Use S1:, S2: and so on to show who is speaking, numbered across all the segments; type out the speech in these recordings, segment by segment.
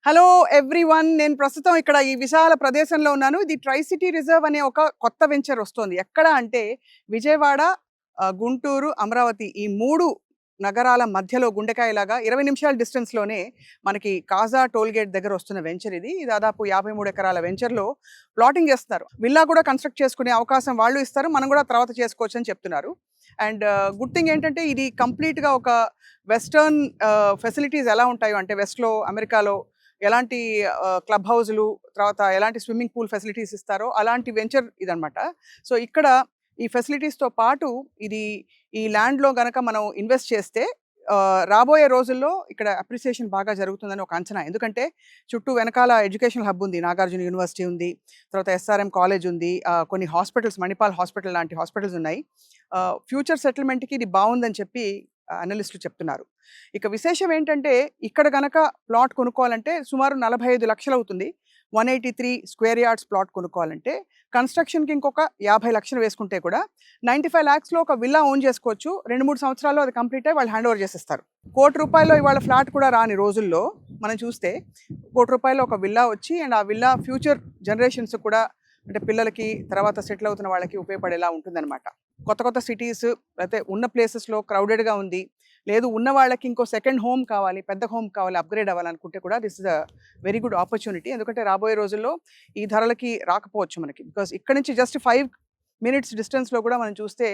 S1: Hello everyone. నేను ప్రస్తుతం ఇక్కడ ఈ విశాల ప్రదేశంలో ఉన్నాను. ఇది ట్రై సిటీ రిజర్వ్ అనే ఒక కొత్త వెంచర్ వస్తోంది. ఎక్కడ అంటే విజయవాడ, గుంటూరు, అమరావతి ఈ 3 నగరాల మధ్యలో గుండెకాయలాగా 20 నిమిషాల డిస్టెన్స్‌లోనే మనకి కాజా టోల్ గేట్ దగ్గర వస్తున్న వెంచర్ ఇది. దాదాపు 53 ఎకరాల వెంచర్‌లో ప్లాటింగ్ చేస్తున్నారు. విల్లా కూడా కన్‌స్ట్రక్ట్ చేసుకునే అవకాశం వాళ్ళు ఇస్తారు. మనం కూడా తర్వాత చేసుకోవచ్చని చెప్తున్నారు. అండ్ గుడ్ థింగ్ ఏంటంటే ఇది కంప్లీట్‌గా ఒక వెస్టర్న్ ఫెసిలిటీస్ ఎలా ఉంటాయో అంటే వెస్ట్‌లో అమెరికాలో ఎలాంటి క్లబ్ హౌజులు, తర్వాత ఎలాంటి స్విమ్మింగ్ పూల్ ఫెసిలిటీస్ ఇస్తారో అలాంటి వెంచర్ ఇదనమాట. సో, ఇక్కడ ఈ ఫెసిలిటీస్‌తో పాటు ఇది ఈ ల్యాండ్‌లో గనక మనం ఇన్వెస్ట్ చేస్తే రాబోయే రోజుల్లో ఇక్కడ అప్రిసియేషన్ బాగా జరుగుతుందని ఒక అంచనా. ఎందుకంటే చుట్టూ వెనకాల ఎడ్యుకేషనల్ హబ్ ఉంది. నాగార్జున యూనివర్సిటీ ఉంది. తర్వాత ఎస్ఆర్ఎం కాలేజ్ ఉంది. కొన్ని హాస్పిటల్స్ మణిపాల్ హాస్పిటల్ లాంటి హాస్పిటల్స్ ఉన్నాయి. ఫ్యూచర్ సెటిల్మెంట్‌కి ఇది బావుందని చెప్పి అనలిస్టులు చెప్తున్నారు. ఇక విశేషం ఏంటంటే ఇక్కడ గనక ప్లాట్ కొనుక్కోవాలంటే సుమారు 45 లక్షలు అవుతుంది. 183 స్క్వేర్ యార్డ్స్ ప్లాట్ కొనుక్కోవాలంటే కన్‌స్ట్రక్షన్‌కి ఇంకొక 50 లక్షలు వేసుకుంటే కూడా 95 లాక్స్‌లో ఒక విల్లా ఓన్ చేసుకోవచ్చు. 2, 3 సంవత్సరాల్లో అది కంప్లీట్ అయ్యి వాళ్ళు హ్యాండ్ ఓవర్ చేసేస్తారు. ₹1,00,00,000 ఇవాళ ఫ్లాట్ కూడా రాని రోజుల్లో మనం చూస్తే ₹1,00,00,000 ఒక విల్లా వచ్చి అండ్ ఆ విల్లా ఫ్యూచర్ జనరేషన్స్ కూడా అంటే పిల్లలకి తర్వాత సెటిల్ అవుతున్న వాళ్ళకి ఉపయోగపడేలా ఉంటుందన్నమాట. కొత్త కొత్త సిటీస్ లేకపోతే ఉన్న ప్లేసెస్‌లో క్రౌడెడ్‌గా ఉంది. లేదు ఉన్న వాళ్ళకి ఇంకో సెకండ్ హోమ్ కావాలి, పెద్ద హోమ్ కావాలి, అప్‌గ్రేడ్ అవ్వాలనుకుంటే కూడా this is a very good opportunity. ఎందుకంటే రాబోయే రోజుల్లో ఈ ధరలకి రాకపోవచ్చు మనకి. బికాజ్ ఇక్కడి నుంచి జస్ట్ 5 మినిట్స్ డిస్టెన్స్‌లో కూడా మనం చూస్తే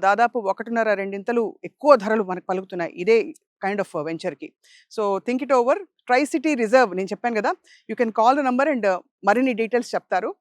S1: దాదాపు 1.5, 2 ఎక్కువ ధరలు మనకు పలుకుతున్నాయి. ఇదే కైండ్ ఆఫ్ వెంచర్‌కి. So think it over. Tri city reserve నేను చెప్పాను కదా! You can call the number and మరిన్ని డీటెయిల్స్ చెప్తారు.